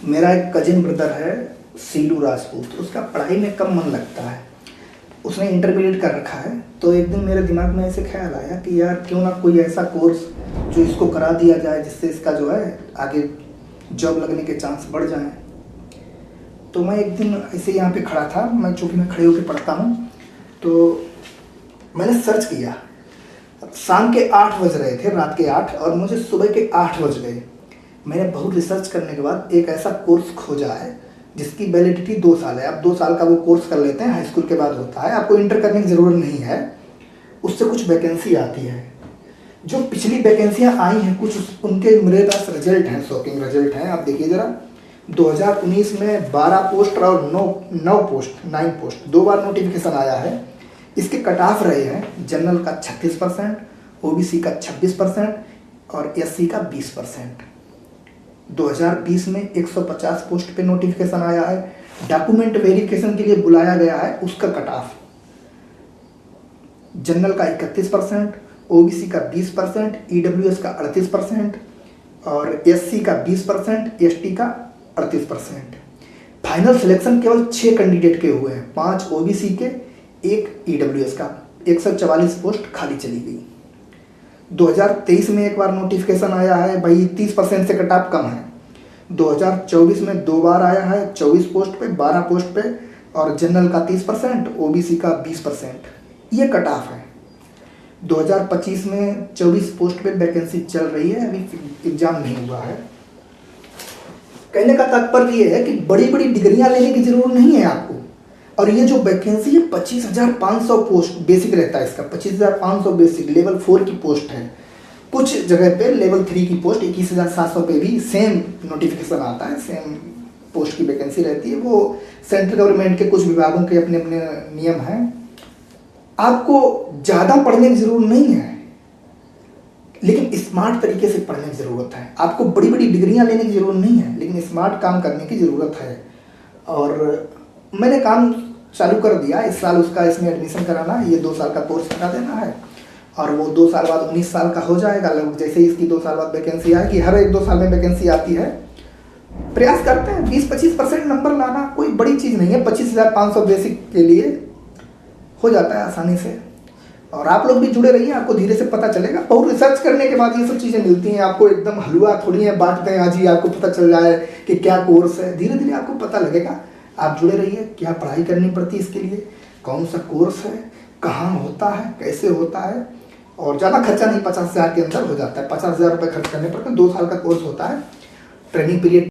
मेरा एक cousin brother है सीलू राजपूत, उसका पढ़ाई में कम मन लगता है। उसने इंटरमीडिएट कर रखा है। तो एक दिन मेरे दिमाग में ऐसे ख्याल आया कि यार क्यों ना कोई ऐसा कोर्स जो इसको करा दिया जाए जिससे इसका जो है आगे जॉब लगने के चांस बढ़ जाएं। तो मैं एक दिन ऐसे यहाँ पे खड़ा था, मैं चूँकि मैं खड़े होकर पढ़ता हूँ, तो मैंने सर्च किया। शाम के 8 बज रहे थे, रात के 8, और मुझे सुबह के 8 बज गए। मैंने बहुत रिसर्च करने के बाद एक ऐसा कोर्स खोजा है जिसकी वैलिडिटी 2 साल है। आप 2 साल का वो कोर्स कर लेते हैं, हाई स्कूल के बाद होता है, आपको इंटर करने की ज़रूरत नहीं है। उससे कुछ वैकेंसी आती है। जो पिछली वैकेंसियाँ आई हैं कुछ उनके मेरे पास रिजल्ट हैं, शॉकिंग रिजल्ट हैं। आप देखिए ज़रा, 2019 में 12 पोस्ट और 9 पोस्ट 2 बार नोटिफिकेशन आया है। इसके कट ऑफ रहे हैं जनरल का 36%, ओबीसी का 26% और एससी का 20%। 2020 में 150 पोस्ट पे नोटिफिकेशन आया है। डॉक्यूमेंट वेरिफिकेशन के लिए बुलाया गया है, उसका कट ऑफ जनरल का 31%, ओबीसी का 20%, ईडब्ल्यूएस का 38% और एससी का 20%, एसटी का 38%। फाइनल सिलेक्शन केवल 6 कैंडिडेट के हुए हैं, 5 ओबीसी के, 1 ईडब्ल्यूएस का। 144 पोस्ट खाली चली गई। 2023 में एक बार नोटिफिकेशन आया है, भाई 30% से कट ऑफ कम है। 2024 में 2 बार आया है, 24 पोस्ट पे, 12 पोस्ट पे, और जनरल का 30%, ओबीसी का 20%। ये कट ऑफ है। 2025 में 24 पोस्ट पे वैकेंसी चल रही है, अभी एग्जाम नहीं हुआ है। कहने का तात्पर्य ये है कि बड़ी बड़ी डिग्रियां लेने की जरूरत नहीं है आपको। और ये जो वैकेंसी है 25,500 पोस्ट बेसिक रहता है इसका, 25,500 बेसिक लेवल 4 की पोस्ट है। कुछ जगह पे लेवल 3 की पोस्ट 21,700 पे भी सेम नोटिफिकेशन आता है, सेम पोस्ट की वैकेंसी रहती है। वो सेंट्रल गवर्नमेंट के कुछ विभागों के अपने अपने नियम हैं। आपको ज़्यादा पढ़ने की ज़रूरत नहीं है, लेकिन स्मार्ट तरीके से पढ़ने की ज़रूरत है। आपको बड़ी बड़ी डिग्रियां लेने की ज़रूरत नहीं है, लेकिन स्मार्ट काम करने की ज़रूरत है। और मैंने काम चालू कर दिया इस साल, उसका इसमें एडमिशन कराना है। ये 2 साल का कोर्स करा देना है और वो 2 साल बाद 19 साल का हो जाएगा लगभग। जैसे ही इसकी 2 साल बाद वैकेंसी आएगी, हर 1-2 साल में वैकेंसी आती है। प्रयास करते हैं 20-25% नंबर लाना, कोई बड़ी चीज़ नहीं है। 25,500 बेसिक के लिए हो जाता है आसानी से। और आप लोग भी जुड़े रहिए, आपको धीरे से पता चलेगा। बहुत रिसर्च करने के बाद ये सब चीज़ें मिलती हैं। आपको एकदम हलवा थोड़ी है बांटते हैं आज ही आपको पता चल जाए कि क्या कोर्स है। धीरे धीरे आपको पता लगेगा। आप जुड़े रहिए। क्या पढ़ाई करनी पड़ती है इसके लिए, कौन सा कोर्स है, कहाँ होता है, कैसे होता है, और ज़्यादा खर्चा नहीं, 50,000 के अंदर हो जाता है। 50,000 रुपये खर्च करने पर 2 साल का कोर्स होता है। Training period